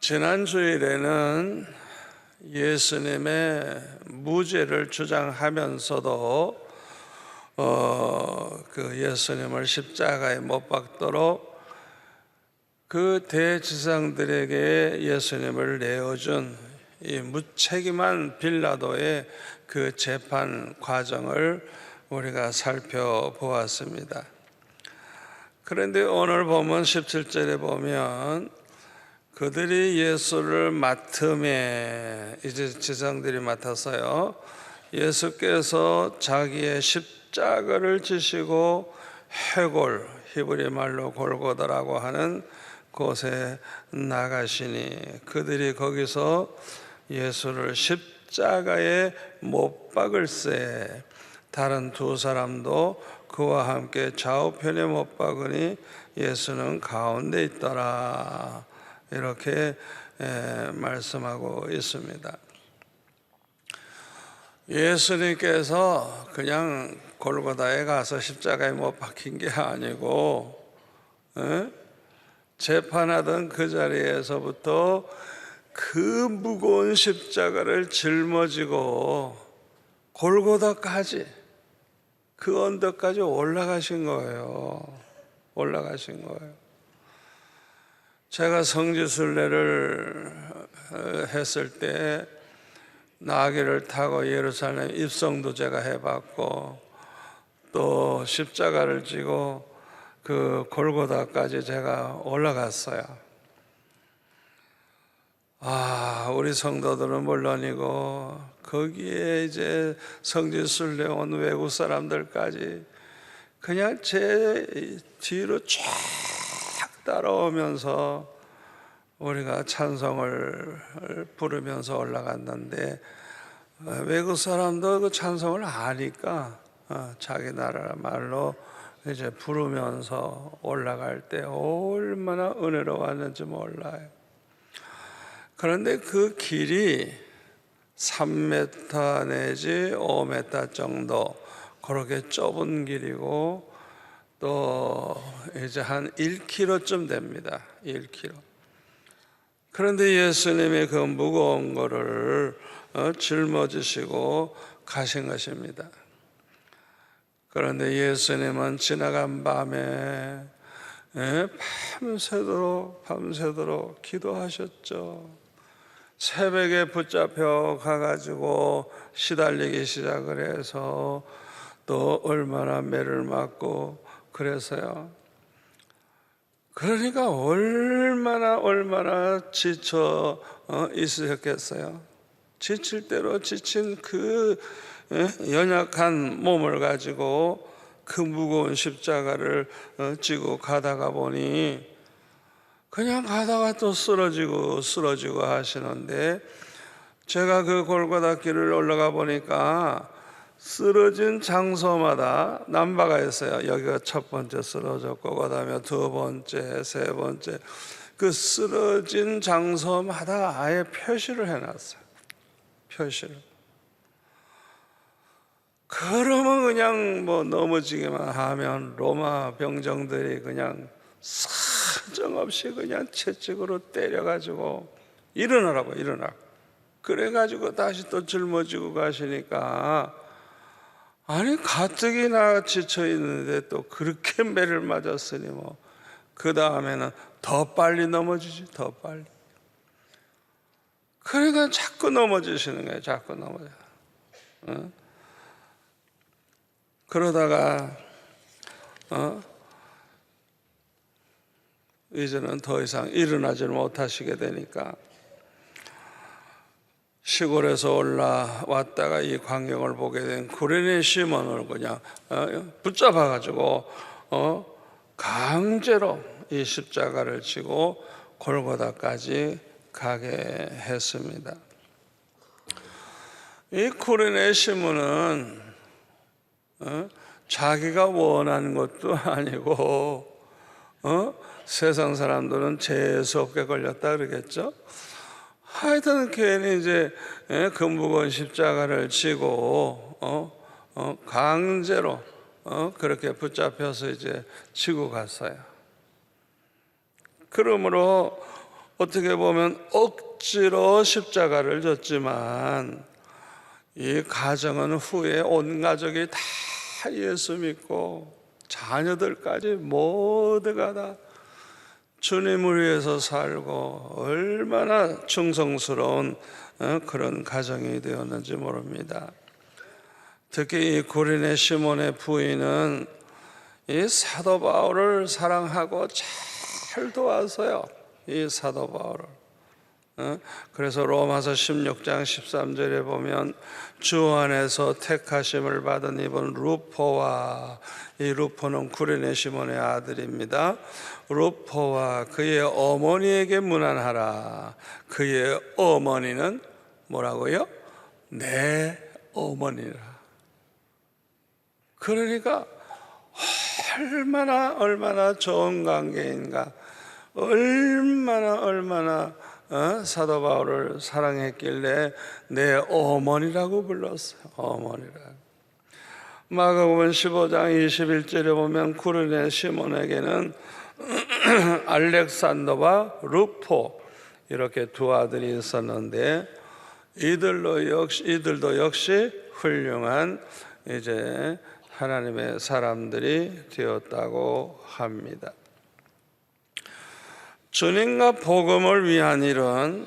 지난 주일에는 예수님의 무죄를 주장하면서도 그 예수님을 십자가에 못 박도록 그 대지상들에게 예수님을 내어준 이 무책임한 빌라도의 그 재판 과정을 우리가 살펴보았습니다. 그런데 오늘 본문 17절에 보면 그들이 예수를 맡음에, 이제 지상들이 맡아서요, 예수께서 자기의 십자가를 지시고 해골, 히브리 말로 골고다라고 하는 곳에 나가시니 그들이 거기서 예수를 십자가에 못 박을세 다른 두 사람도 그와 함께 좌우편에 못 박으니 예수는 가운데 있더라, 이렇게 말씀하고 있습니다. 예수님께서 그냥 골고다에 가서 십자가에 못 박힌 게 아니고 재판하던 그 자리에서부터 그 무거운 십자가를 짊어지고 골고다까지, 그 언덕까지 올라가신 거예요. 올라가신 거예요. 제가 성지순례를 했을 때 나귀를 타고 예루살렘 입성도 제가 해봤고, 또 십자가를 지고 그 골고다까지 제가 올라갔어요. 우리 성도들은 물론이고 거기에 이제 성지순례 온 외국 사람들까지 그냥 제 뒤로 쫙 따라오면서 우리가 찬송을 부르면서 올라갔는데, 외국 사람도 그 찬송을 아니까 자기 나라 말로 이제 부르면서 올라갈 때 얼마나 은혜로웠는지 몰라요. 그런데 그 길이 3m 내지 5m 정도 그렇게 좁은 길이고, 또 이제 한 1km쯤 됩니다. 1km. 그런데 예수님이 그 무거운 거를 짊어지시고 가신 것입니다. 그런데 예수님은 지나간 밤에 밤새도록 기도하셨죠. 새벽에 붙잡혀 가가지고 시달리기 시작을 해서 또 얼마나 매를 맞고 그래서요. 그러니까 얼마나 지쳐 있으셨겠어요. 지칠 대로 지친 그 연약한 몸을 가지고 그 무거운 십자가를 지고 가다가 보니 그냥 가다가 또 쓰러지고 하시는데, 제가 그 골고다 길을 올라가 보니까 쓰러진 장소마다 남바가 있어요. 여기가 첫 번째 쓰러졌고, 그 다음에 두 번째, 세 번째, 그 쓰러진 장소마다 아예 표시를 해놨어요. 표시를. 그러면 그냥 뭐 넘어지기만 하면 로마 병정들이 그냥 사정없이 그냥 채찍으로 때려가지고 일어나라고. 그래가지고 다시 또 짊어지고 가시니까, 아니 가뜩이나 지쳐 있는데 또 그렇게 매를 맞았으니 뭐 그 다음에는 더 빨리 넘어지지, 더 빨리. 그러니까 자꾸 넘어지시는 거예요. 자꾸 넘어져. 그러다가 이제는 더 이상 일어나질 못하시게 되니까 시골에서 올라왔다가 이 광경을 보게 된 구레네 시몬을 그냥 붙잡아가지고 강제로 이 십자가를 지고 골고다까지 가게 했습니다. 이 구레네 시몬은 자기가 원하는 것도 아니고 세상 사람들은 재수없게 걸렸다 그러겠죠. 하여튼 괜히 이제 그 무거운 십자가를 지고 강제로 그렇게 붙잡혀서 이제 지고 갔어요. 그러므로 어떻게 보면 억지로 십자가를 졌지만 이 가정은 후에 온 가족이 다 예수 믿고 자녀들까지 모두가 다 주님을 위해서 살고 얼마나 충성스러운 그런 가정이 되었는지 모릅니다. 특히 이 구린의 시몬의 부인은 이 사도 바울을 사랑하고 잘 도와서요, 이 사도 바울을. 그래서 로마서 16장 13절에 보면 주 안에서 택하심을 받은 이분 루포와, 이 루포는 구레네 시몬의 아들입니다. 루포와 그의 어머니에게 문안하라. 그의 어머니는 뭐라고요? 내 어머니라. 그러니까 얼마나 좋은 관계인가, 얼마나 사도 바울을 사랑했길래 내 어머니라고 불렀어요. 어머니라. 마가복음 15장 21절에 보면 구르네 시몬에게는 알렉산더와 루포 이렇게 두 아들이 있었는데 이들도 역시 훌륭한 이제 하나님의 사람들이 되었다고 합니다. 주님과 복음을 위한 일은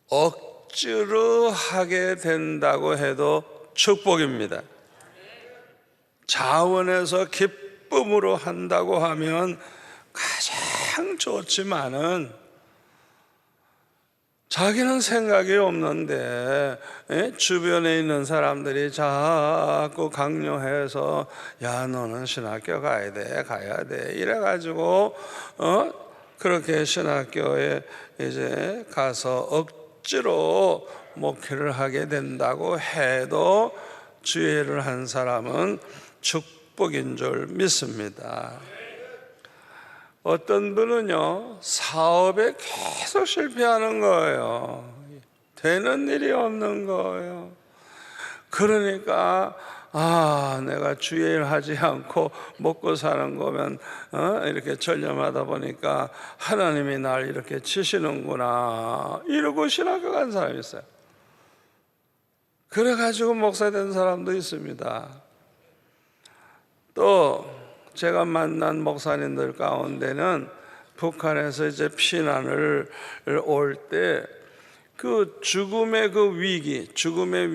억지로 하게 된다고 해도 축복입니다. 자원해서 기쁨으로 한다고 하면 가장 좋지만은 자기는 생각이 없는데 주변에 있는 사람들이 자꾸 강요해서 야 너는 신학교 가야 돼 이래가지고 그렇게 신학교에 이제 가서 억지로 목회를 하게 된다고 해도 주의를 한 사람은 축복인 줄 믿습니다. 어떤 분은요, 사업에 계속 실패하는 거예요. 되는 일이 없는 거예요. 그러니까 내가 주일 하지 않고 먹고 사는 거면 이렇게 전념하다 보니까 하나님이 날 이렇게 치시는구나 이러고 신학교 간 사람이 있어요. 그래가지고 목사 된 사람도 있습니다. 또 제가 만난 목사님들 가운데는 북한에서 이제 피난을 올 때 그 죽음의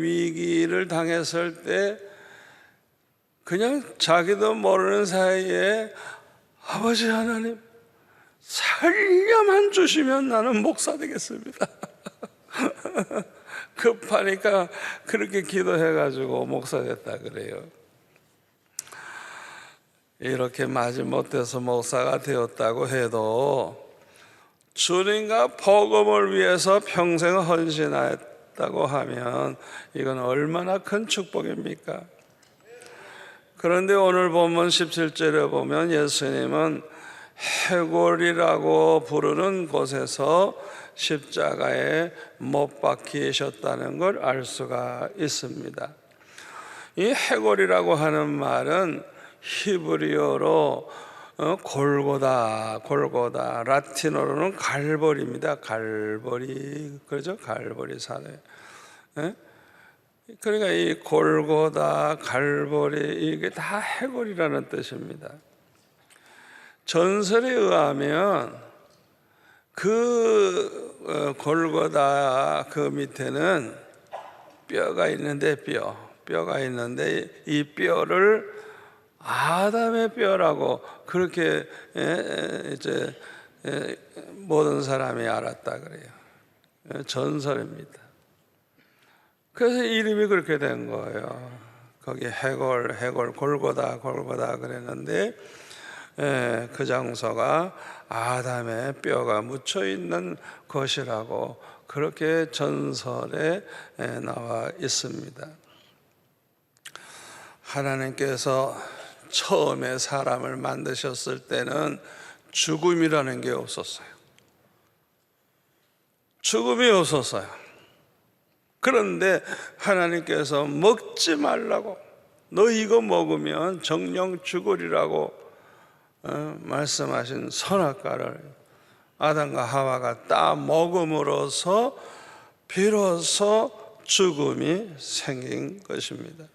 위기를 당했을 때 그냥 자기도 모르는 사이에 아버지 하나님 살려만 주시면 나는 목사 되겠습니다. 급하니까 그렇게 기도해가지고 목사 됐다 그래요. 이렇게 마지못해서 목사가 되었다고 해도 주님과 복음을 위해서 평생 헌신했다고 하면 이건 얼마나 큰 축복입니까? 그런데 오늘 본문 17절에 보면 예수님은 해골이라고 부르는 곳에서 십자가에 못 박히셨다는 걸 알 수가 있습니다. 이 해골이라고 하는 말은 히브리어로 골고다, 라틴어로는 갈보리입니다. 갈보리, 그렇죠? 갈보리 산에. 그러니까 이 골고다, 갈보리 이게 다 해골이라는 뜻입니다. 전설에 의하면 그 골고다 그 밑에는 뼈가 있는데 뼈가 있는데 이 뼈를 아담의 뼈라고 그렇게 이제 모든 사람이 알았다 그래요. 전설입니다. 그래서 이름이 그렇게 된 거예요. 거기 해골 골고다 그랬는데 그 장소가 아담의 뼈가 묻혀 있는 것이라고 그렇게 전설에 나와 있습니다. 하나님께서 처음에 사람을 만드셨을 때는 죽음이라는 게 없었어요. 죽음이 없었어요. 그런데 하나님께서 먹지 말라고, 너 이거 먹으면 정령 죽으리라고 말씀하신 선악과를 아담과 하와가 따 먹음으로써 비로소 죽음이 생긴 것입니다.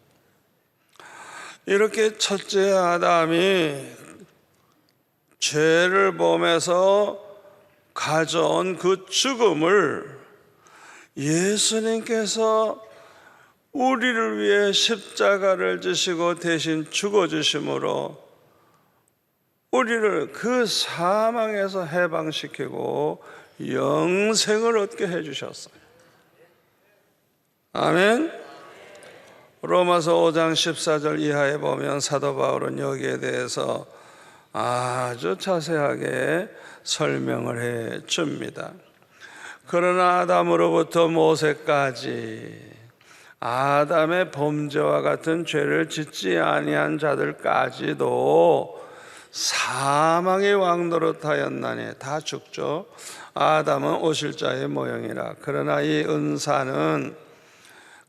이렇게 첫째 아담이 죄를 범해서 가져온 그 죽음을 예수님께서 우리를 위해 십자가를 지시고 대신 죽어주심으로 우리를 그 사망에서 해방시키고 영생을 얻게 해주셨어요. 아멘. 로마서 5장 14절 이하에 보면 사도 바울은 여기에 대해서 아주 자세하게 설명을 해 줍니다. 그러나 아담으로부터 모세까지 아담의 범죄와 같은 죄를 짓지 아니한 자들까지도 사망의 왕노릇하였나니, 다 죽죠. 아담은 오실자의 모형이라. 그러나 이 은사는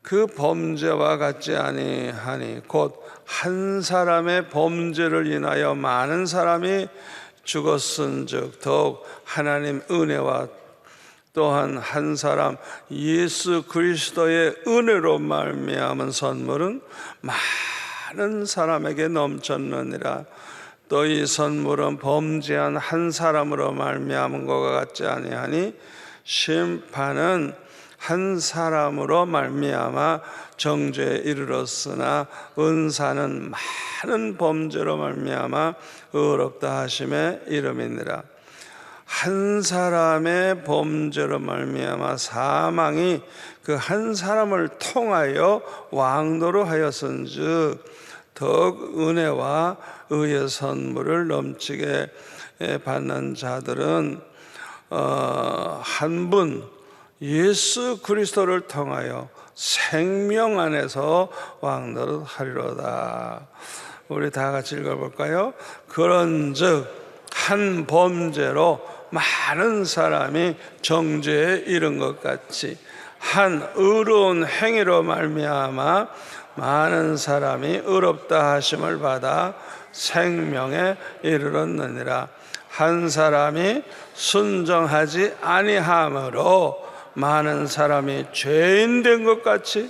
그 범죄와 같지 아니하니 곧 한 사람의 범죄를 인하여 많은 사람이 죽었은즉 더욱 하나님 은혜와 또한 한 사람 예수 그리스도의 은혜로 말미암은 선물은 많은 사람에게 넘쳤느니라. 또 이 선물은 범죄한 한 사람으로 말미암은 것과 같지 아니하니 심판은 한 사람으로 말미암아 정죄에 이르렀으나 은사는 많은 범죄로 말미암아 의롭다 하심에 이름이니라. 한 사람의 범죄로 말미암아 사망이 그 한 사람을 통하여 왕노로 하였은즉 더욱 은혜와 의의 선물을 넘치게 받는 자들은 한 분 예수 그리스도를 통하여 생명 안에서 왕노릇하리로다. 우리 다 같이 읽어볼까요? 그런즉 한 범죄로 많은 사람이 정죄에 이른 것 같이 한 의로운 행위로 말미암아 많은 사람이 의롭다 하심을 받아 생명에 이르렀느니라. 한 사람이 순종하지 아니함으로 많은 사람이 죄인 된 것 같이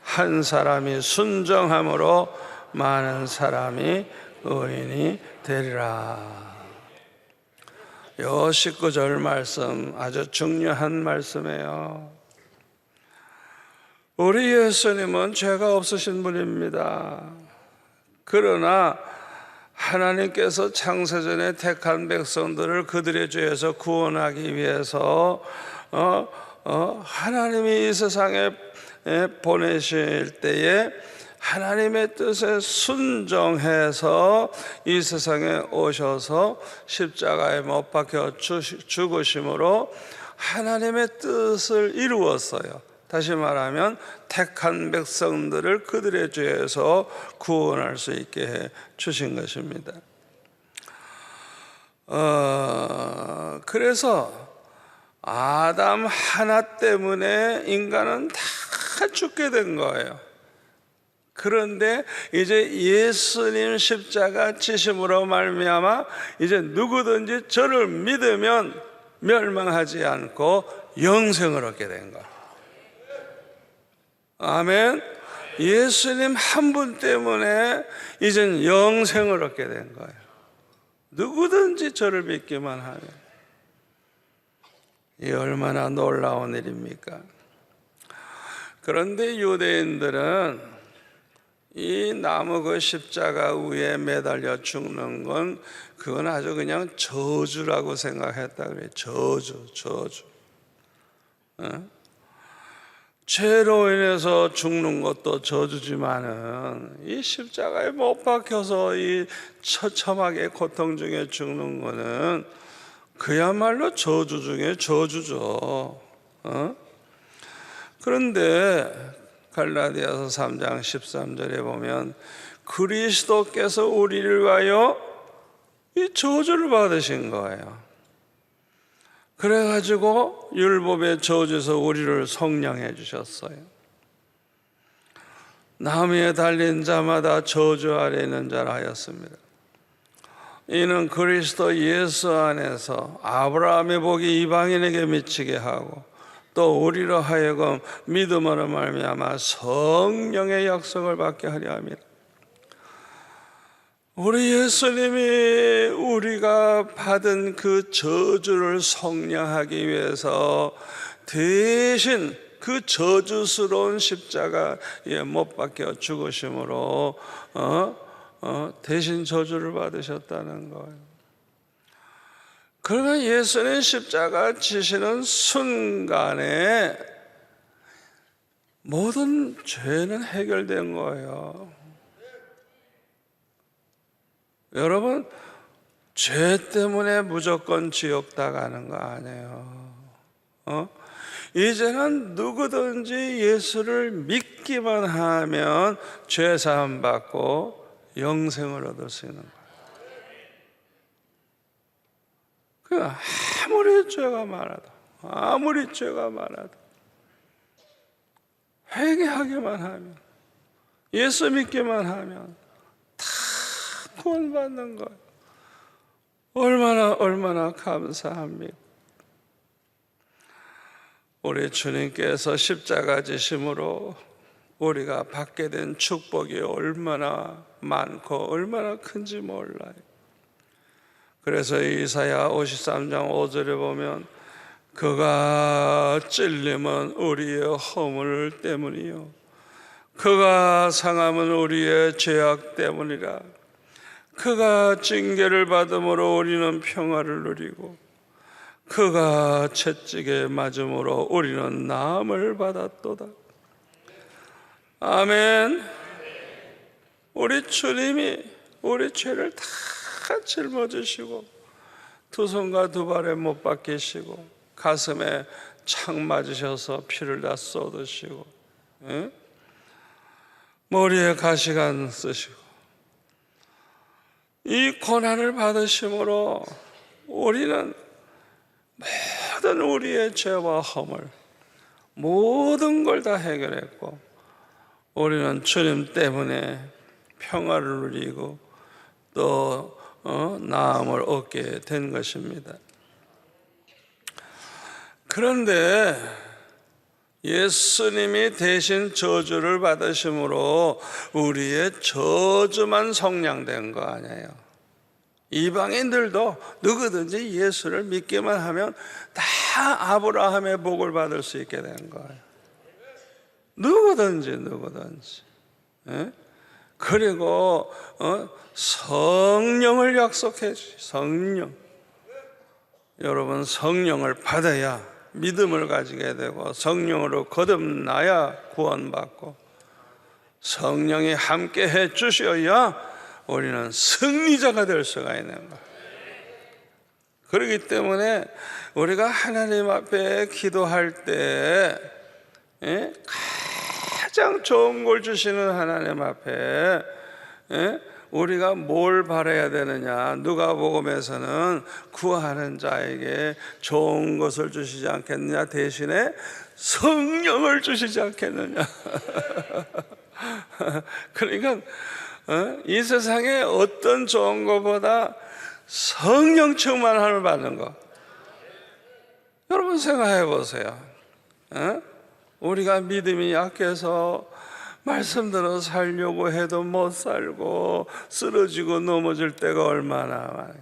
한 사람이 순종함으로 많은 사람이 의인이 되리라. 요 19절 말씀 아주 중요한 말씀이에요. 우리 예수님은 죄가 없으신 분입니다. 그러나 하나님께서 창세전에 택한 백성들을 그들의 죄에서 구원하기 위해서 하나님이 이 세상에 보내실 때에 하나님의 뜻에 순종해서 이 세상에 오셔서 십자가에 못 박혀 죽으심으로 하나님의 뜻을 이루었어요. 다시 말하면 택한 백성들을 그들의 죄에서 구원할 수 있게 해 주신 것입니다. 그래서 아담 하나 때문에 인간은 다 죽게 된 거예요. 그런데 이제 예수님 십자가 지심으로 말미암아 이제 누구든지 저를 믿으면 멸망하지 않고 영생을 얻게 된 거예요. 아멘. 예수님 한 분 때문에 이젠 영생을 얻게 된 거예요. 누구든지 저를 믿기만 하면. 이 얼마나 놀라운 일입니까? 그런데 유대인들은 이 나무 그 십자가 위에 매달려 죽는 건 그건 아주 그냥 저주라고 생각했다 그래요. 저주. 죄로 인해서 죽는 것도 저주지만은 이 십자가에 못 박혀서 이 처참하게 고통 중에 죽는 거는 그야말로 저주 중에 저주죠. 그런데 갈라디아서 3장 13절에 보면 그리스도께서 우리를 위하여 이 저주를 받으신 거예요. 그래가지고 율법의 저주에서 우리를 속량해 주셨어요. 나무 위에 달린 자마다 저주 아래 있는 자라 하였습니다. 이는 그리스도 예수 안에서 아브라함의 복이 이방인에게 미치게 하고 또 우리로 하여금 믿음으로 말미암아 성령의 약속을 받게 하려 함이라. 우리 예수님이 우리가 받은 그 저주를 속량하기 위해서 대신 그 저주스러운 십자가에 못 박혀 죽으심으로 대신 저주를 받으셨다는 거예요. 그러면 예수님 십자가 지시는 순간에 모든 죄는 해결된 거예요. 여러분, 죄 때문에 무조건 지옥 다 가는 거 아니에요. 이제는 누구든지 예수를 믿기만 하면 죄 사함 받고 영생을 얻을 수 있는 거예요. 아무리 죄가 많아도 회개하기만 하면, 예수 믿기만 하면 다 구원받는 거예요. 얼마나 감사합니까? 우리 주님께서 십자가 지심으로 우리가 받게 된 축복이 얼마나 많고 얼마나 큰지 몰라요. 그래서 이사야 53장 5절에 보면 그가 찔림은 우리의 허물 때문이요 그가 상함은 우리의 죄악 때문이라. 그가 징계를 받음으로 우리는 평화를 누리고 그가 채찍에 맞음으로 우리는 나음을 받았도다. 아멘. 우리 주님이 우리 죄를 다 짊어지시고 두 손과 두 발에 못 박히시고 가슴에 창 맞으셔서 피를 다 쏟으시고 머리에 가시관 쓰시고 이 고난을 받으심으로 우리는 모든 우리의 죄와 허물 모든 걸 다 해결했고 우리는 주님 때문에 평화를 누리고 또 나음을 얻게 된 것입니다. 그런데 예수님이 대신 저주를 받으심으로 우리의 저주만 속량된 거 아니에요. 이방인들도 누구든지 예수를 믿기만 하면 다 아브라함의 복을 받을 수 있게 된 거예요. 누구든지. 그리고 성령을 약속해 주시. 성령. 여러분, 성령을 받아야 믿음을 가지게 되고 성령으로 거듭나야 구원받고 성령이 함께 해 주셔야 우리는 승리자가 될 수가 있는 거예요. 그렇기 때문에 우리가 하나님 앞에 기도할 때 가장 좋은 걸 주시는 하나님 앞에 우리가 뭘 바라야 되느냐? 누가복음에서는 구하는 자에게 좋은 것을 주시지 않겠느냐? 대신에 성령을 주시지 않겠느냐? 그러니까 이 세상에 어떤 좋은 것보다 성령 충만함을 받는 것. 여러분 생각해 보세요. 우리가 믿음이 약해서 말씀대로 살려고 해도 못 살고 쓰러지고 넘어질 때가 얼마나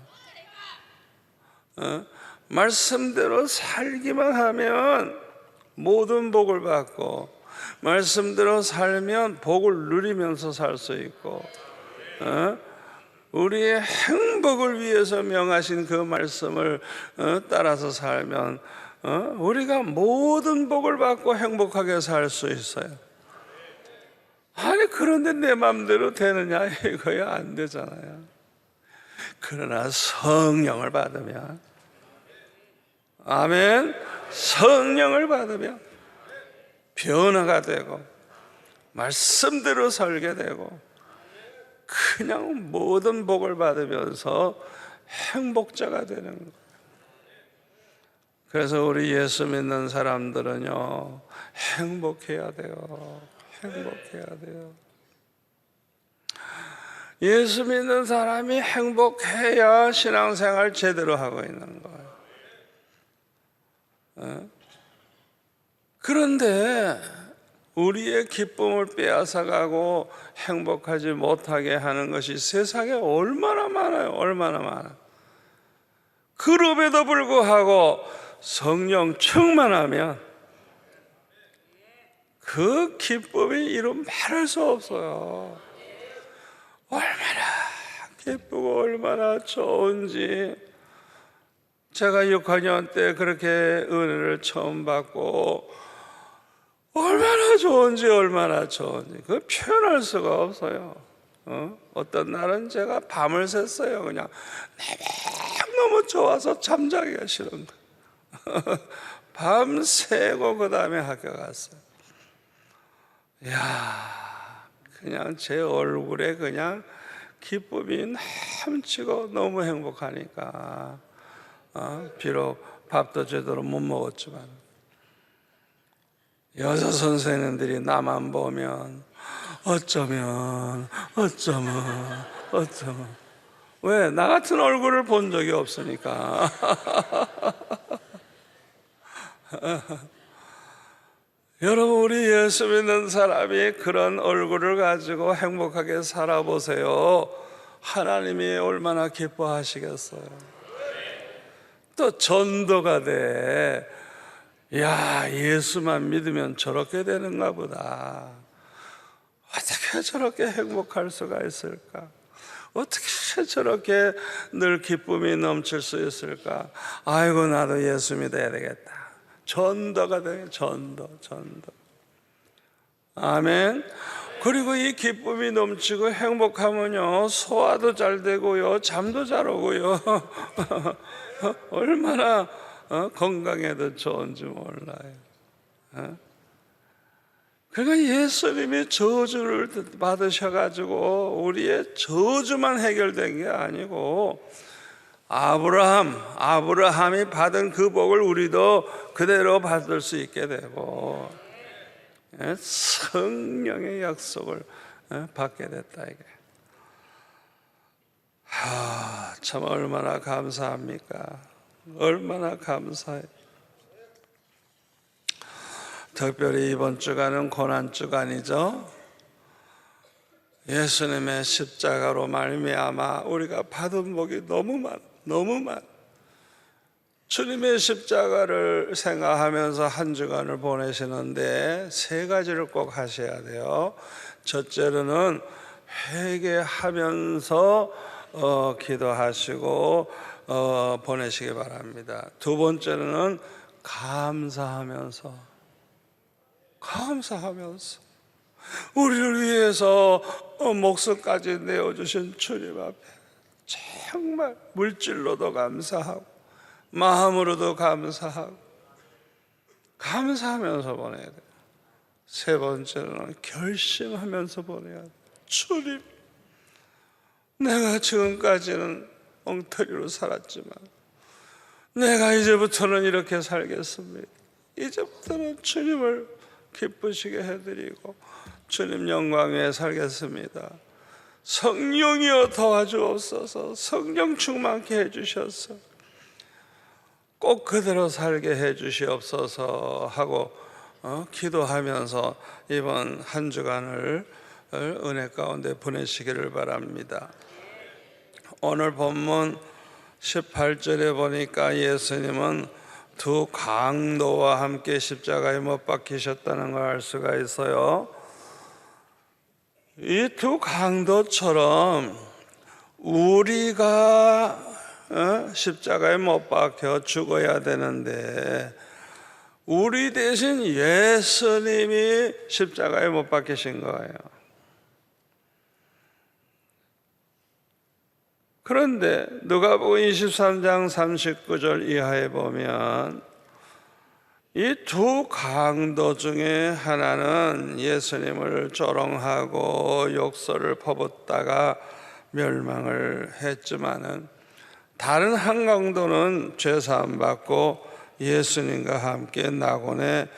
많아요. 말씀대로 살기만 하면 모든 복을 받고 말씀대로 살면 복을 누리면서 살 수 있고 우리의 행복을 위해서 명하신 그 말씀을 따라서 살면 우리가 모든 복을 받고 행복하게 살 수 있어요. 아니 그런데 내 마음대로 되느냐? 이거야 안 되잖아요. 그러나 성령을 받으면, 아멘, 성령을 받으면 변화가 되고 말씀대로 살게 되고 그냥 모든 복을 받으면서 행복자가 되는 거예요. 그래서 우리 예수 믿는 사람들은요 행복해야 돼요. 행복해야 돼요. 예수 믿는 사람이 행복해야 신앙생활 제대로 하고 있는 거예요. 그런데 우리의 기쁨을 빼앗아가고 행복하지 못하게 하는 것이 세상에 얼마나 많아요. 얼마나 많아요. 그럼에도 불구하고 성령 충만하면 그 기쁨이 이루 말할 수 없어요. 얼마나 기쁘고 얼마나 좋은지. 제가 6학년 때 그렇게 은혜를 처음 받고 얼마나 좋은지 그 표현할 수가 없어요. 어떤 날은 제가 밤을 샜어요. 그냥 너무 좋아서 잠자기가 싫은 거예요. 밤새고 그 다음에 학교 갔어요. 이야, 그냥 제 얼굴에 그냥 기쁨이 넘치고 너무 행복하니까 비록 밥도 제대로 못 먹었지만 여자 선생님들이 나만 보면 어쩌면 왜? 나 같은 얼굴을 본 적이 없으니까. 여러분, 우리 예수 믿는 사람이 그런 얼굴을 가지고 행복하게 살아보세요. 하나님이 얼마나 기뻐하시겠어요. 또 전도가 돼. 야, 예수만 믿으면 저렇게 되는가 보다. 어떻게 저렇게 행복할 수가 있을까? 어떻게 저렇게 늘 기쁨이 넘칠 수 있을까? 아이고, 나도 예수 믿어야 되겠다. 전도가 돼. 전도. 아멘. 그리고 이 기쁨이 넘치고 행복하면요, 소화도 잘 되고요, 잠도 잘 오고요. 얼마나 건강에도 좋은지 몰라요. 그러니까 예수님이 저주를 받으셔가지고 우리의 저주만 해결된 게 아니고 아브라함이 받은 그 복을 우리도 그대로 받을 수 있게 되고 성령의 약속을 받게 됐다 이게. 참 얼마나 감사합니까? 얼마나 감사해. 특별히 이번 주간은 고난 주간이죠. 예수님의 십자가로 말미암아 우리가 받은 복이 너무 많아. 주님의 십자가를 생각하면서 한 주간을 보내시는데 세 가지를 꼭 하셔야 돼요. 첫째로는 회개하면서 기도하시고 보내시기 바랍니다. 두 번째로는 감사하면서 우리를 위해서 목숨까지 내어주신 주님 앞에 정말 물질로도 감사하고 마음으로도 감사하면서 보내야 돼요. 세 번째로는 결심하면서 보내야 돼요. 주님, 내가 지금까지는 엉터리로 살았지만 내가 이제부터는 이렇게 살겠습니다. 이제부터는 주님을 기쁘시게 해드리고 주님 영광 위에 살겠습니다. 성령이여 도와주옵소서. 성령 충만케 해주셔서 꼭 그대로 살게 해주시옵소서 하고 기도하면서 이번 한 주간을 은혜 가운데 보내시기를 바랍니다. 오늘 본문 18절에 보니까 예수님은 두 강도와 함께 십자가에 못 박히셨다는 걸 알 수가 있어요. 이 두 강도처럼 우리가 십자가에 못 박혀 죽어야 되는데 우리 대신 예수님이 십자가에 못 박히신 거예요. 그런데 누가복음 23장 39절 이하에 보면 이 두 강도 중에 하나는 예수님을 조롱하고 욕설을 퍼붓다가 멸망을 했지만은 다른 한 강도는 죄사함 받고 예수님과 함께 낙원에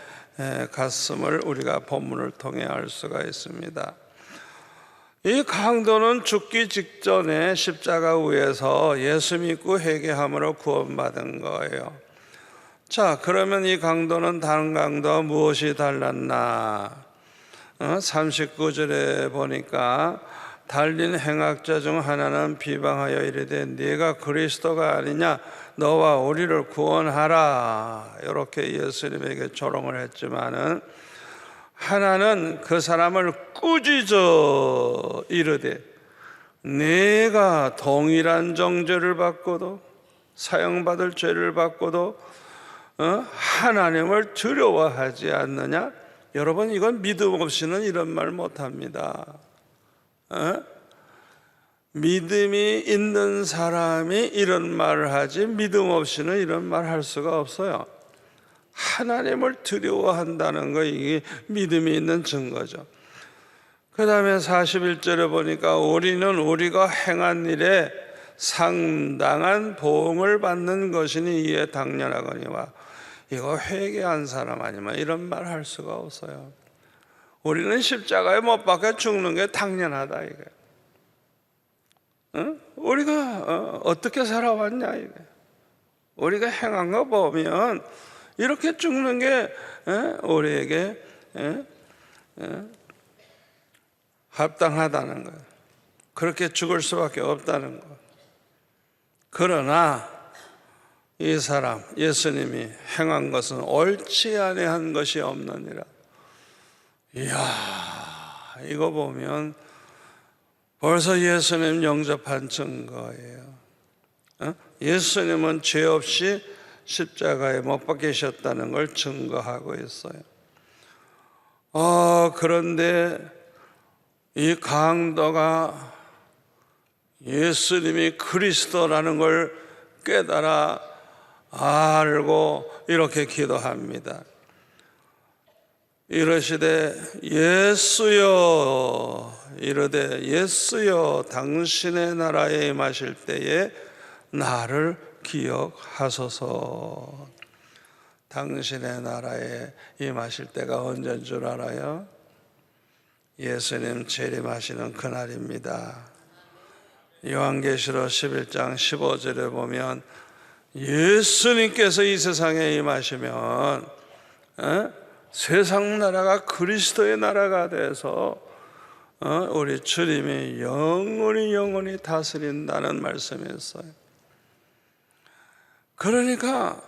갔음을 우리가 본문을 통해 알 수가 있습니다. 이 강도는 죽기 직전에 십자가 위에서 예수 믿고 회개함으로 구원받은 거예요. 자, 그러면 이 강도는 다른 강도와 무엇이 달랐나? 39절에 보니까 달린 행악자 중 하나는 비방하여 이르되 네가 그리스도가 아니냐, 너와 우리를 구원하라, 이렇게 예수님에게 조롱을 했지만은 하나는 그 사람을 꾸짖어 이르되 네가 동일한 정죄를 받고도 사형받을 죄를 받고도 하나님을 두려워하지 않느냐? 여러분, 이건 믿음 없이는 이런 말 못합니다. 믿음이 있는 사람이 이런 말을 하지 믿음 없이는 이런 말 할 수가 없어요. 하나님을 두려워한다는 거, 이게 믿음이 있는 증거죠. 그 다음에 41절에 보니까 우리는 우리가 행한 일에 상당한 보응을 받는 것이니 이에 당연하거니와, 이거 회개한 사람 아니면 이런 말 할 수가 없어요. 우리는 십자가에 못 박혀 죽는 게 당연하다, 이게. 우리가 어떻게 살아왔냐, 이게. 우리가 행한 거 보면 이렇게 죽는 게 우리에게 합당하다는 거예요. 그렇게 죽을 수밖에 없다는 거. 그러나 이 사람 예수님이 행한 것은 옳지 아니한 것이 없느니라. 이야, 이거 보면 벌써 예수님 영접한 증거예요. 예수님은 죄 없이 십자가에 못 박히셨다는 걸 증거하고 있어요. 그런데 이 강도가 예수님이 그리스도라는 걸 깨달아 알고 이렇게 기도합니다. 이르시되 예수여, 이르되 예수여, 당신의 나라에 임하실 때에 나를 기억하소서. 당신의 나라에 임하실 때가 언제인 줄 알아요? 예수님 재림하시는 그날입니다. 요한계시록 11장 15절에 보면 예수님께서 이 세상에 임하시면 세상 나라가 그리스도의 나라가 돼서 우리 주님이 영원히 다스린다는 말씀이었어요. 그러니까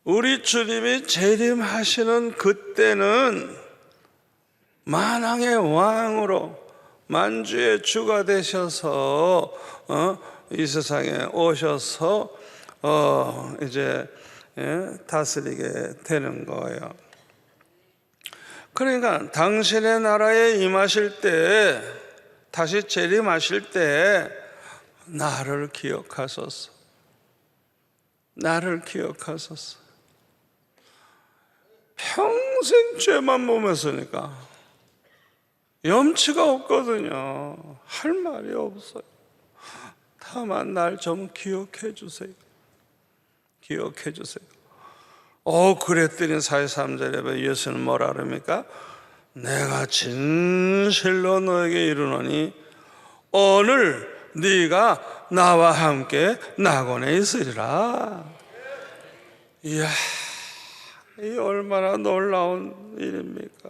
우리 주님이 재림하시는 그때는 만왕의 왕으로 만주의 주가 되셔서 이 세상에 오셔서 이제 다스리게 되는 거예요. 그러니까 당신의 나라에 임하실 때, 다시 재림하실 때 나를 기억하소서. 나를 기억하소서. 평생 죄만 몸했으니까 염치가 없거든요. 할 말이 없어요. 다만 날 좀 기억해 주세요. 기억해 주세요. 그랬더니 43절에 예수는 뭐라 그럽니까? 내가 진실로 너에게 이르노니 오늘 네가 나와 함께 낙원에 있으리라. 이야, 이 얼마나 놀라운 일입니까?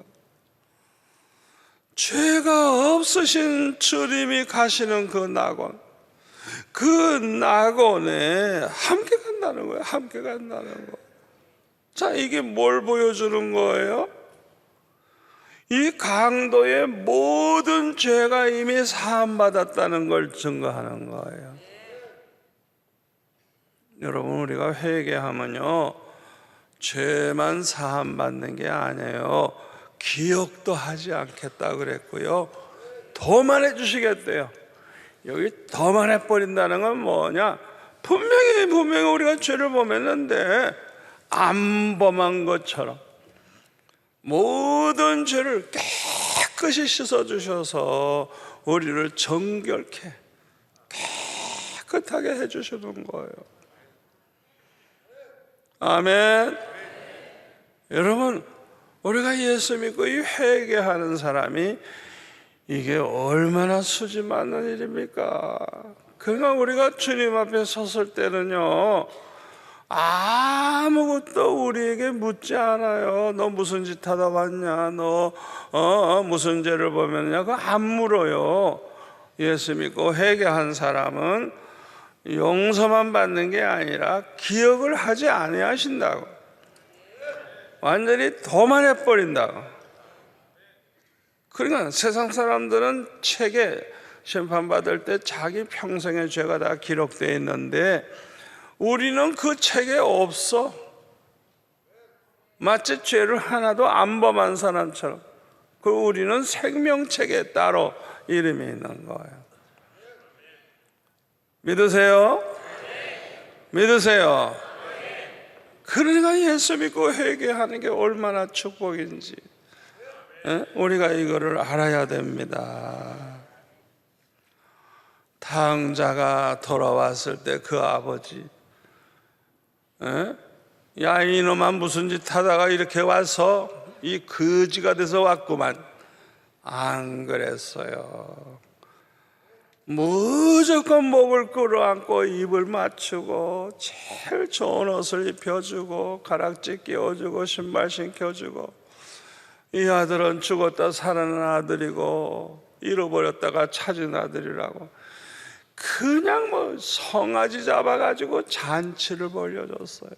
죄가 없으신 주님이 가시는 그 낙원, 그 낙원에 함께 간다는 거예요. 함께 간다는 거. 자, 이게 뭘 보여주는 거예요? 이 강도의 모든 죄가 이미 사함받았다는 걸 증거하는 거예요. 여러분, 우리가 회개하면요, 죄만 사함받는 게 아니에요. 기억도 하지 않겠다 그랬고요, 더만 해주시겠대요. 여기 더만 해버린다는 건 뭐냐? 분명히 우리가 죄를 범했는데 안 범한 것처럼 모든 죄를 깨끗이 씻어주셔서 우리를 정결케 깨끗하게 해주시는 거예요. 아멘. 여러분, 우리가 예수 믿고 이 회개하는 사람이 이게 얼마나 수지 맞는 일입니까? 그러나 우리가 주님 앞에 섰을 때는요, 아무것도 우리에게 묻지 않아요. 너 무슨 짓 하다 왔냐? 너 무슨 죄를 범했냐? 그거 안 물어요. 예수 믿고 회개한 사람은 용서만 받는 게 아니라 기억을 하지 아니하신다고, 완전히 도만해 버린다고. 그러니까 세상 사람들은 책에 심판받을 때 자기 평생의 죄가 다 기록되어 있는데 우리는 그 책에 없어. 마치 죄를 하나도 안 범한 사람처럼. 그 우리는 생명책에 따로 이름이 있는 거예요. 믿으세요? 믿으세요? 그러니까 예수 믿고 회개하는 게 얼마나 축복인지 우리가 이거를 알아야 됩니다. 탕자가 돌아왔을 때 그 아버지, 야 이놈아 무슨 짓 하다가 이렇게 와서 이 거지가 돼서 왔구만. 안 그랬어요. 무조건 목을 끌어안고 입을 맞추고 제일 좋은 옷을 입혀주고 가락지 끼워주고 신발 신겨주고, 이 아들은 죽었다 살아난 아들이고 잃어버렸다가 찾은 아들이라고 그냥 뭐 송아지 잡아가지고 잔치를 벌여줬어요.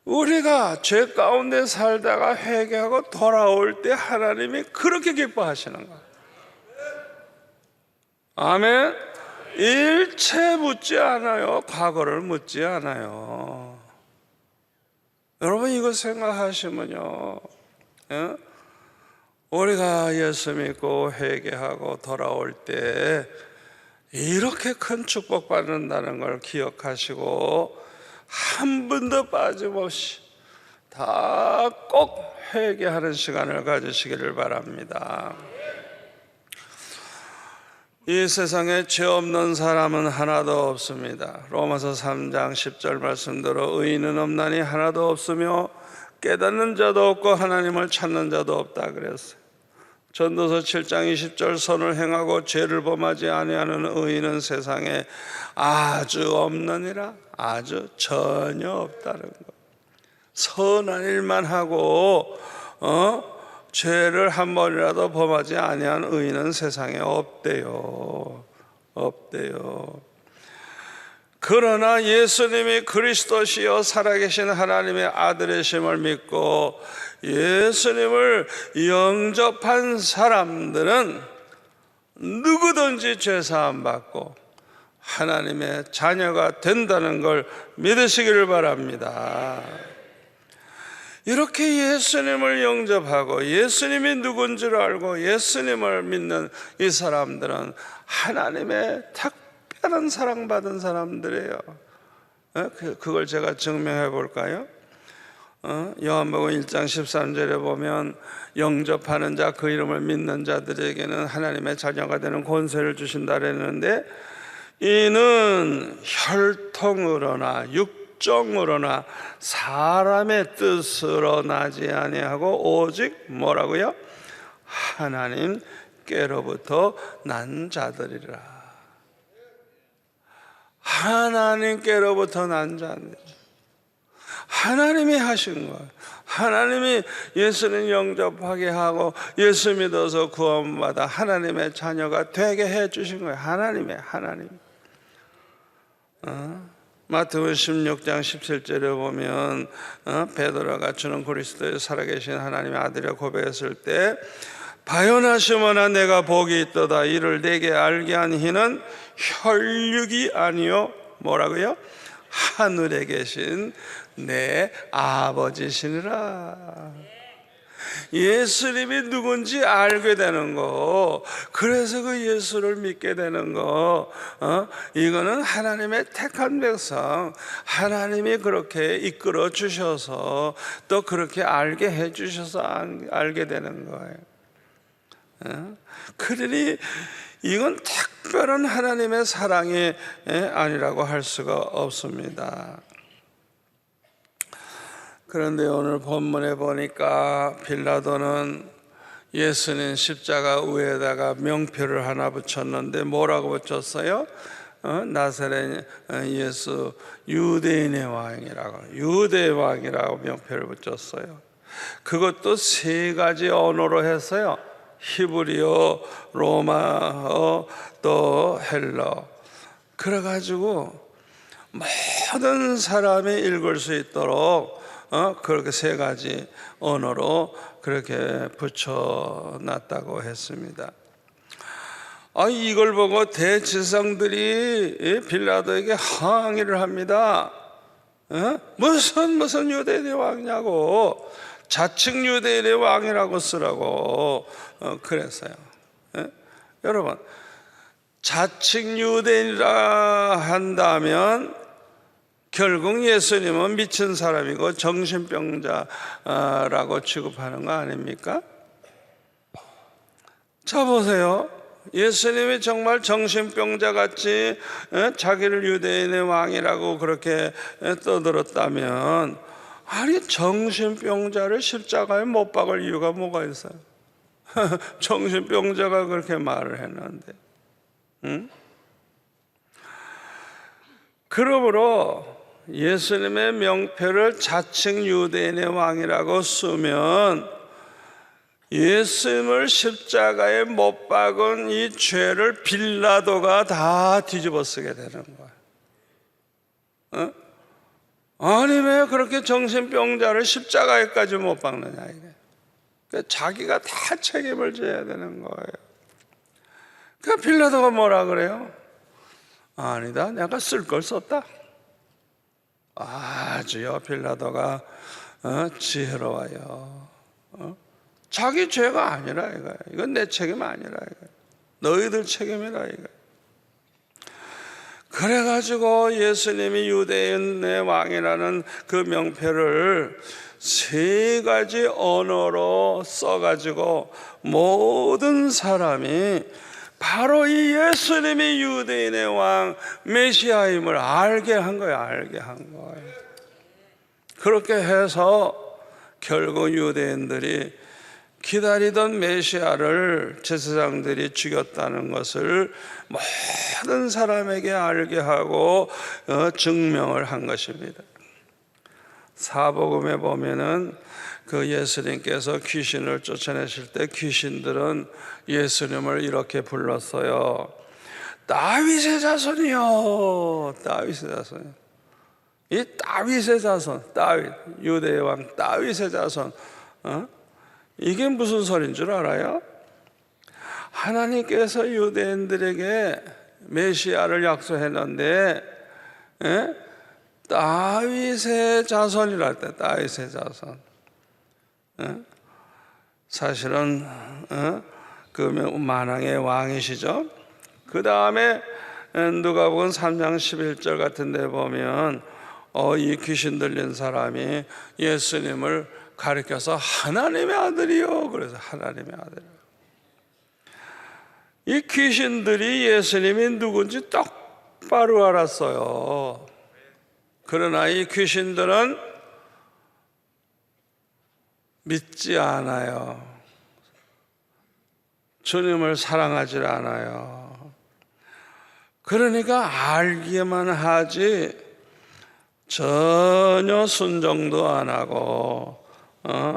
우리가 죄 가운데 살다가 회개하고 돌아올 때 하나님이 그렇게 기뻐하시는 거예요. 아멘. 일체 묻지 않아요. 과거를 묻지 않아요. 여러분 이거 생각하시면요, 우리가 예수 믿고 회개하고 돌아올 때 이렇게 큰 축복 받는다는 걸 기억하시고 한 분도 빠짐없이 다 꼭 회개하는 시간을 가지시기를 바랍니다. 이 세상에 죄 없는 사람은 하나도 없습니다. 로마서 3장 10절 말씀대로 의인은 없나니 하나도 없으며 깨닫는 자도 없고 하나님을 찾는 자도 없다 그랬어요. 전도서 7장 20절 선을 행하고 죄를 범하지 아니하는 의인은 세상에 아주 없느니라. 아주 전혀 없다는 거. 선한 일만 하고 죄를 한 번이라도 범하지 아니한 의인은 세상에 없대요. 없대요. 그러나 예수님이 그리스도시요 살아계신 하나님의 아들이심을 믿고 예수님을 영접한 사람들은 누구든지 죄사함 받고 하나님의 자녀가 된다는 걸 믿으시기를 바랍니다. 이렇게 예수님을 영접하고 예수님이 누군지를 알고 예수님을 믿는 이 사람들은 하나님의 특별한 사랑받은 사람들이에요. 그걸 제가 증명해 볼까요? 요한복음 1장 13절에 보면 영접하는 자, 그 이름을 믿는 자들에게는 하나님의 자녀가 되는 권세를 주신다 그랬는데, 이는 혈통으로나 육정으로나 사람의 뜻으로 나지 아니하고 오직 뭐라고요? 하나님께로부터 난 자들이라. 하나님께로부터 난 자들. 하나님이 하신 거예요. 하나님이 예수님 영접하게 하고 예수 믿어서 구원받아 하나님의 자녀가 되게 해주신 거예요. 하나님. 마태복음 16장 17절에 보면 베드로가 주는 그리스도의 살아계신 하나님의 아들이라 고백했을 때, 바요나시모나 내가 복이 있도다. 이를 내게 알게 한 이는 혈육이 아니요 뭐라고요? 하늘에 계신 내 아버지시니라. 예수님이 누군지 알게 되는 거, 그래서 그 예수를 믿게 되는 거, 이거는 하나님의 택한 백성, 하나님이 그렇게 이끌어 주셔서 또 그렇게 알게 해 주셔서 알게 되는 거예요. 그러니 이건 특별한 하나님의 사랑이 아니라고 할 수가 없습니다. 그런데 오늘 본문에 보니까 빌라도는 예수님 십자가 위에다가 명표를 하나 붙였는데 뭐라고 붙였어요? 나사렛 예수 유대인의 왕이라고, 유대의 왕이라고 명표를 붙였어요. 그것도 세 가지 언어로 했어요. 히브리어, 로마어, 또 헬러. 그래가지고 모든 사람이 읽을 수 있도록 그렇게 세 가지 언어로 그렇게 붙여놨다고 했습니다. 이걸 보고 대지성들이 빌라도에게 항의를 합니다. 무슨 유대인의 왕이냐고, 자칭 유대인의 왕이라고 쓰라고 그랬어요. 여러분, 자칭 유대인이라 한다면 결국 예수님은 미친 사람이고 정신병자라고 취급하는 거 아닙니까? 자, 보세요. 예수님이 정말 정신병자같이 자기를 유대인의 왕이라고 그렇게 떠들었다면, 아니 정신병자를 십자가에 못 박을 이유가 뭐가 있어요? 정신병자가 그렇게 말을 했는데. 그러므로 예수님의 명표를 자칭 유대인의 왕이라고 쓰면 예수님을 십자가에 못 박은 이 죄를 빌라도가 다 뒤집어 쓰게 되는 거예요. 아니 왜 그렇게 정신병자를 십자가에까지 못 박느냐 이게. 그러니까 자기가 다 책임을 져야 되는 거예요. 그러니까 빌라도가 뭐라 그래요? 아니다, 내가 쓸 걸 썼다. 아주요, 빌라도가 지혜로워요. 자기 죄가 아니라 이거야. 이건 내 책임 아니라 이거야. 너희들 책임이라 이거야. 그래가지고 예수님이 유대인의 왕이라는 그 명표를 세 가지 언어로 써가지고 모든 사람이 바로 이 예수님이 유대인의 왕 메시아임을 알게 한 거예요. 알게 한 거예요. 그렇게 해서 결국 유대인들이 기다리던 메시아를 제사장들이 죽였다는 것을 모든 사람에게 알게 하고 증명을 한 것입니다. 사복음에 보면은 그 예수님께서 귀신을 쫓아내실 때 귀신들은 예수님을 이렇게 불렀어요. 다윗의 자손이요, 다윗의 자손. 이 다윗의 자손, 다윗, 유대의 왕 다윗의 자손. 이게 무슨 소리인 줄 알아요? 하나님께서 유대인들에게 메시아를 약속했는데 다윗의 자손이라 할 때, 다윗의 자손. 사실은 그 만왕의 왕이시죠. 그 다음에 누가복음 3장 11절 같은 데 보면 이 귀신 들린 사람이 예수님을 가리켜서 하나님의 아들이요, 그래서 하나님의 아들. 이 귀신들이 예수님이 누군지 똑바로 알았어요. 그러나 이 귀신들은 믿지 않아요. 주님을 사랑하지 않아요. 그러니까 알기만 하지 전혀 순종도 안 하고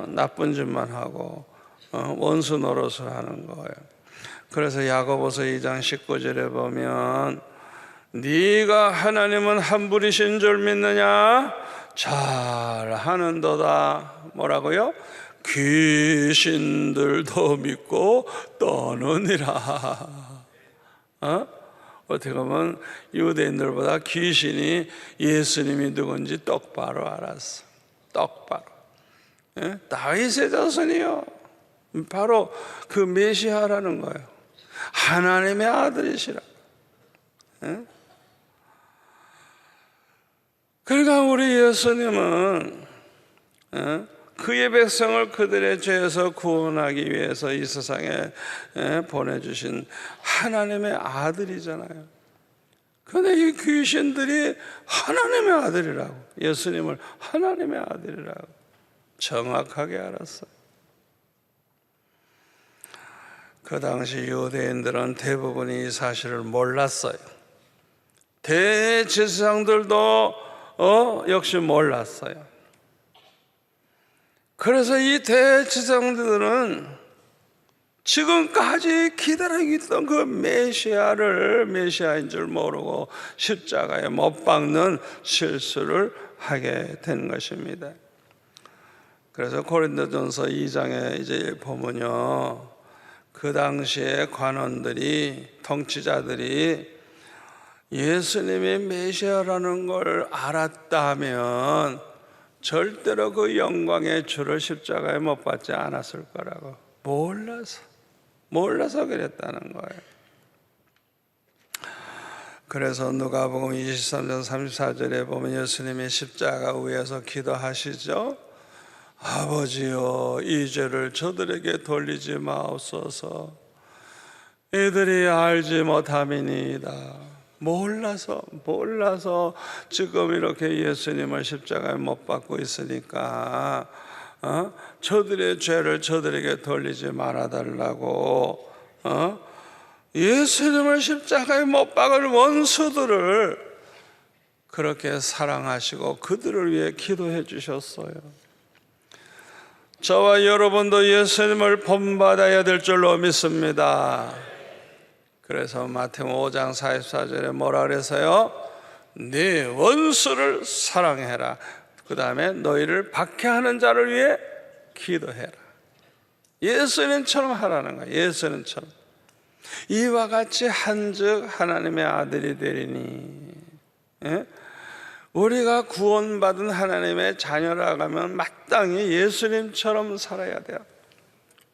나쁜 짓만 하고 원수 노릇을 하는 거예요. 그래서 야고보서 2장 19절에 보면 네가 하나님은 한 분이신 줄 믿느냐? 잘 하는도다. 뭐라고요? 귀신들도 믿고 떠느니라. 어떻게 보면 유대인들보다 귀신이 예수님이 누군지 똑바로 알았어. 똑바로. 다윗의 자손이요. 바로 그 메시아라는 거예요. 하나님의 아들이시라. 그러니까 우리 예수님은 그의 백성을 그들의 죄에서 구원하기 위해서 이 세상에 보내주신 하나님의 아들이잖아요. 그런데 이 귀신들이 하나님의 아들이라고, 예수님을 하나님의 아들이라고 정확하게 알았어요. 그 당시 유대인들은 대부분이 이 사실을 몰랐어요. 대제사장들도 역시 몰랐어요. 그래서 이 대제사장들은 지금까지 기다리고 있던 그 메시아인 줄 모르고 십자가에 못 박는 실수를 하게 된 것입니다. 그래서 고린도전서 2장에 이제 보면요, 그 당시에 관원들이, 통치자들이 예수님이 메시아라는 걸 알았다면 절대로 그 영광의 주를 십자가에 못 박지 않았을 거라고 몰라서 그랬다는 거예요. 그래서 누가복음 23장 34절에 보면 예수님이 십자가 위에서 기도하시죠. 아버지여, 이 죄를 저들에게 돌리지 마옵소서. 이들이 알지 못함이니이다. 몰라서 지금 이렇게 예수님을 십자가에 못 박고 있으니까 저들의 죄를 저들에게 돌리지 말아달라고 예수님을 십자가에 못 박을 원수들을 그렇게 사랑하시고 그들을 위해 기도해 주셨어요. 저와 여러분도 예수님을 본받아야 될 줄로 믿습니다. 그래서 마태복음 5장 44절에 뭐라 그래서요? 네 원수를 사랑해라. 그 다음에 너희를 박해하는 자를 위해 기도해라. 예수님처럼 하라는 거예요. 예수님처럼. 이와 같이 한즉 하나님의 아들이 되리니. 예? 우리가 구원받은 하나님의 자녀라고 하면 마땅히 예수님처럼 살아야 돼요.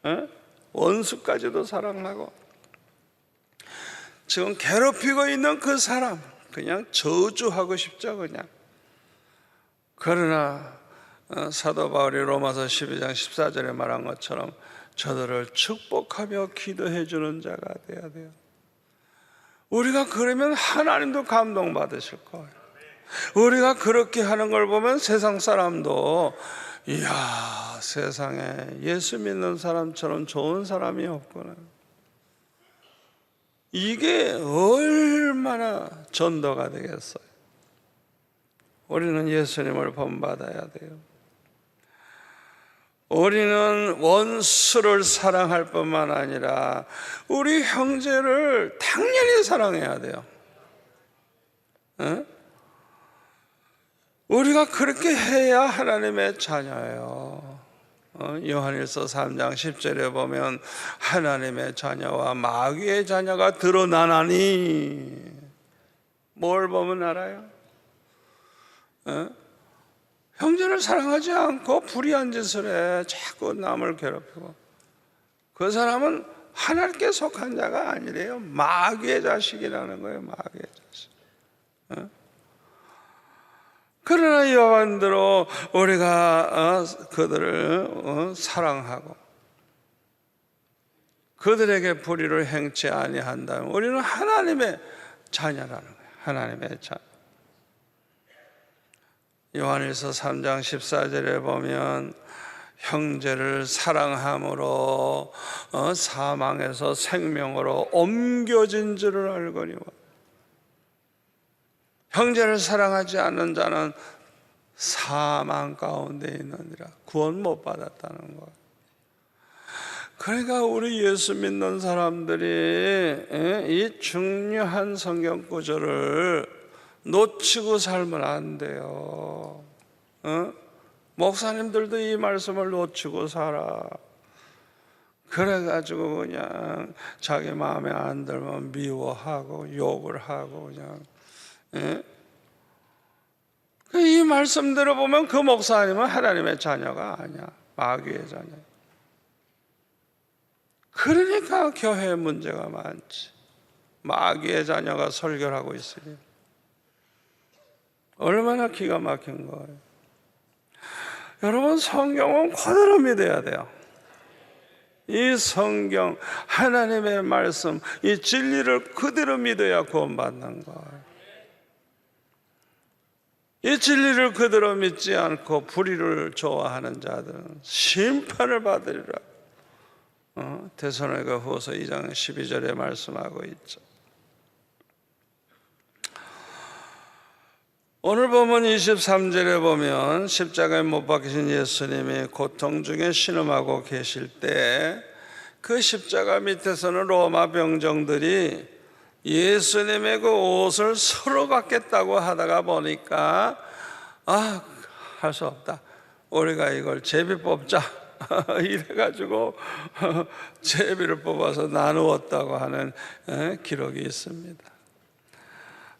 예? 원수까지도 사랑하고, 지금 괴롭히고 있는 그 사람 그냥 저주하고 싶죠. 그냥. 그러나 사도 바울이 로마서 12장 14절에 말한 것처럼 저들을 축복하며 기도해 주는 자가 돼야 돼요. 우리가 그러면 하나님도 감동받으실 거예요. 우리가 그렇게 하는 걸 보면 세상 사람도 이야, 세상에 예수 믿는 사람처럼 좋은 사람이 없구나. 이게 얼마나 전도가 되겠어요. 우리는 예수님을 본받아야 돼요. 우리는 원수를 사랑할 뿐만 아니라 우리 형제를 당연히 사랑해야 돼요. 에? 우리가 그렇게 해야 하나님의 자녀예요. 요한일서 3장 10절에 보면 하나님의 자녀와 마귀의 자녀가 드러나나니, 뭘 보면 알아요? 형제를 사랑하지 않고 불의한 짓을 해 자꾸 남을 괴롭히고, 그 사람은 하나님께 속한 자가 아니래요. 마귀의 자식이라는 거예요. 마귀의 자식. 그러나 이와반대로 우리가 그들을 사랑하고 그들에게 불의를 행치 아니한다면 우리는 하나님의 자녀라는 거예요. 하나님의 자녀. 요한일서 3장 14절에 보면 형제를 사랑함으로 사망에서 생명으로 옮겨진 줄을 알거니와, 형제를 사랑하지 않는 자는 사망 가운데 있느니라. 구원 못 받았다는 거예요. 그러니까 우리 예수 믿는 사람들이 이 중요한 성경 구절을 놓치고 살면 안 돼요. 목사님들도 이 말씀을 놓치고 살아. 그래가지고 그냥 자기 마음에 안 들면 미워하고 욕을 하고 그냥. 이 말씀대로 보면 그 목사님은 하나님의 자녀가 아니야. 마귀의 자녀. 그러니까 교회에 문제가 많지. 마귀의 자녀가 설교를 하고 있으니 얼마나 기가 막힌 거예요. 여러분, 성경은 그대로 믿어야 돼요. 이 성경, 하나님의 말씀, 이 진리를 그대로 믿어야 구원받는 거예요. 이 진리를 그대로 믿지 않고 불의를 좋아하는 자들은 심판을 받으리라. 데살로니가 후서 2장 12절에 말씀하고 있죠. 오늘 본문 23절에 보면 십자가에 못 박히신 예수님이 고통 중에 신음하고 계실 때 그 십자가 밑에서는 로마 병정들이 예수님의 그 옷을 서로 갖겠다고 하다가 보니까 할 수 없다, 우리가 이걸 제비 뽑자 이래가지고 제비를 뽑아서 나누었다고 하는 기록이 있습니다.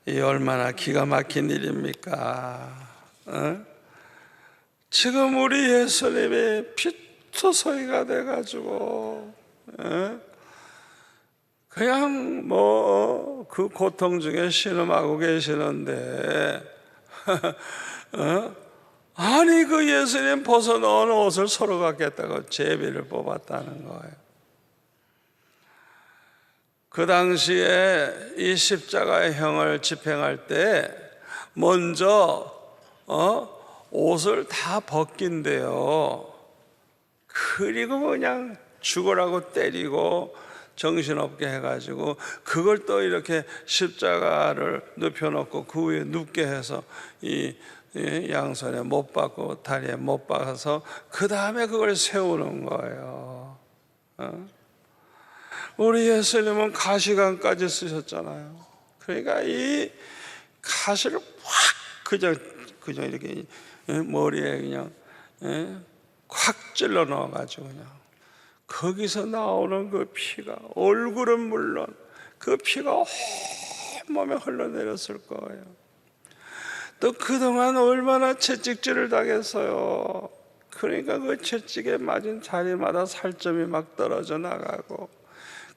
이 얼마나 기가 막힌 일입니까? 지금 우리 예수님이 피투성이가 돼가지고 그냥 그 고통 중에 신음하고 계시는데 아니 그 예수님 벗어놓은 옷을 서로 갖겠다고 제비를 뽑았다는 거예요. 그 당시에 이 십자가의 형을 집행할 때 먼저 옷을 다 벗긴대요. 그리고 그냥 죽으라고 때리고 정신없게 해가지고 그걸 또 이렇게 십자가를 눕혀놓고 그 위에 눕게 해서 이 양손에 못 박고 다리에 못 박아서 그 다음에 그걸 세우는 거예요. 우리 예수님은 가시관까지 쓰셨잖아요. 그러니까 이 가시를 확 그냥 이렇게 머리에 그냥 확 찔러 넣어가지고 그냥 거기서 나오는 그 피가, 얼굴은 물론 그 피가 온몸에 흘러내렸을 거예요. 또 그동안 얼마나 채찍질을 당했어요. 그러니까 그 채찍에 맞은 자리마다 살점이 막 떨어져 나가고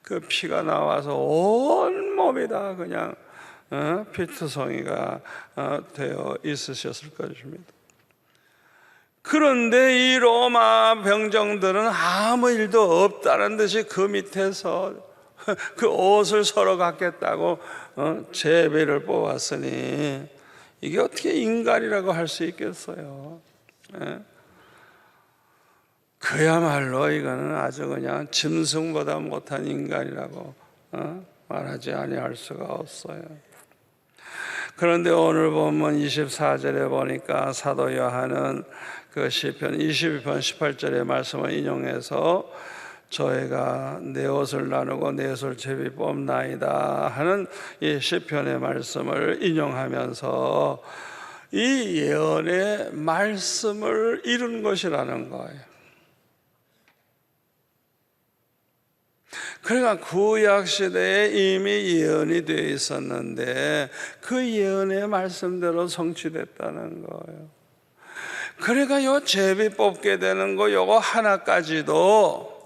그 피가 나와서 온 몸이 다 그냥 피투성이가 되어 있으셨을 것입니다. 그런데 이 로마 병정들은 아무 일도 없다는 듯이 그 밑에서 그 옷을 서로 갖겠다고 제비를 뽑았으니 이게 어떻게 인간이라고 할 수 있겠어요? 그야말로 이거는 아주 그냥 짐승보다 못한 인간이라고 말하지 아니할 수가 없어요. 그런데 오늘 본문 24절에 보니까 사도 요한은 그 시편 22편 18절의 말씀을 인용해서 저희가 내 옷을 나누고 내 옷을 제비 뽑나이다 하는 이 시편의 말씀을 인용하면서 이 예언의 말씀을 이룬 것이라는 거예요. 그러니까 구약 시대에 이미 예언이 되어 있었는데 그 예언의 말씀대로 성취됐다는 거예요. 그러니까 요 제비 뽑게 되는 거 요거 하나까지도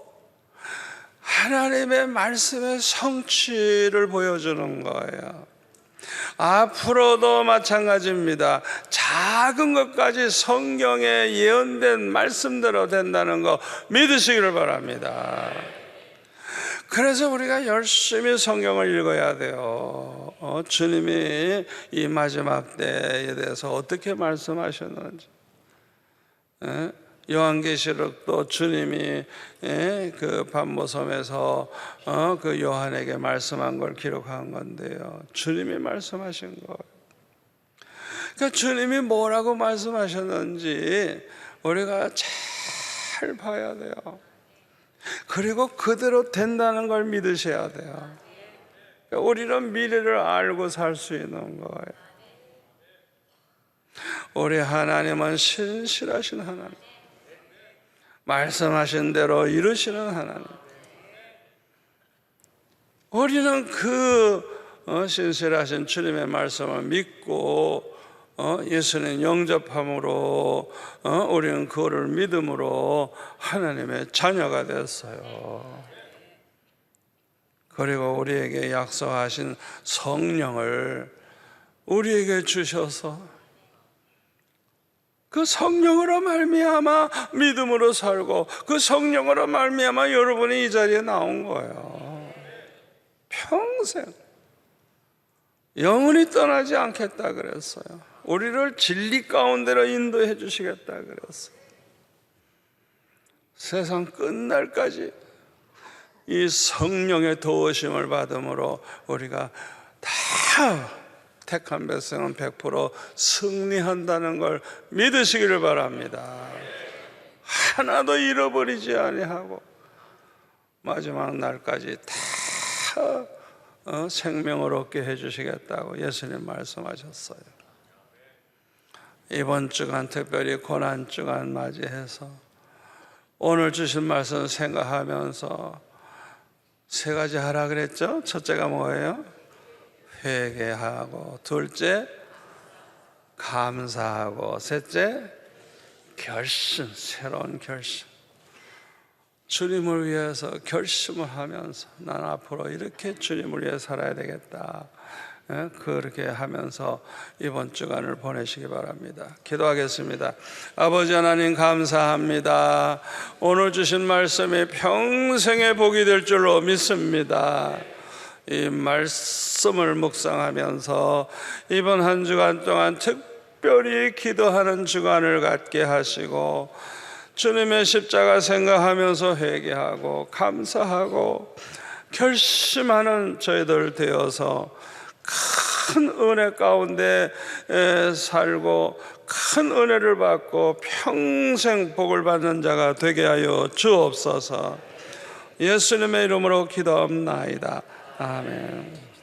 하나님의 말씀의 성취를 보여주는 거예요. 앞으로도 마찬가지입니다. 작은 것까지 성경에 예언된 말씀대로 된다는 거 믿으시기를 바랍니다. 그래서 우리가 열심히 성경을 읽어야 돼요. 주님이 이 마지막 때에 대해서 어떻게 말씀하셨는지. 요한계시록도 주님이 그 반모섬에서 그 요한에게 말씀한 걸 기록한 건데요. 주님이 말씀하신 거예요. 그러니까 주님이 뭐라고 말씀하셨는지 우리가 잘 봐야 돼요. 그리고 그대로 된다는 걸 믿으셔야 돼요. 우리는 미래를 알고 살 수 있는 거예요. 우리 하나님은 신실하신 하나님, 말씀하신 대로 이루시는 하나님. 우리는 그 신실하신 주님의 말씀을 믿고 예수님 영접함으로 우리는 그거를 믿음으로 하나님의 자녀가 됐어요. 그리고 우리에게 약속하신 성령을 우리에게 주셔서 그 성령으로 말미암아 믿음으로 살고 그 성령으로 말미암아 여러분이 이 자리에 나온 거예요. 평생 영원히 떠나지 않겠다 그랬어요. 우리를 진리 가운데로 인도해 주시겠다 그랬어요. 세상 끝날까지 이 성령의 도우심을 받음으로 우리가 다 택한 백성은 100% 승리한다는 걸 믿으시기를 바랍니다. 하나도 잃어버리지 아니하고 마지막 날까지 다 생명을 얻게 해주시겠다고 예수님 말씀하셨어요. 이번 주간 특별히 고난 주간 맞이해서 오늘 주신 말씀 생각하면서 세 가지 하라 그랬죠? 첫째가 뭐예요? 회개하고, 둘째 감사하고, 셋째 결심, 새로운 결심. 주님을 위해서 결심을 하면서 난 앞으로 이렇게 주님을 위해 살아야 되겠다, 그렇게 하면서 이번 주간을 보내시기 바랍니다. 기도하겠습니다. 아버지 하나님 감사합니다. 오늘 주신 말씀이 평생의 복이 될 줄로 믿습니다. 이 말씀을 묵상하면서 이번 한 주간 동안 특별히 기도하는 주간을 갖게 하시고 주님의 십자가 생각하면서 회개하고 감사하고 결심하는 저희들 되어서 큰 은혜 가운데 살고 큰 은혜를 받고 평생 복을 받는 자가 되게 하여 주옵소서. 예수님의 이름으로 기도합나이다. 아멘.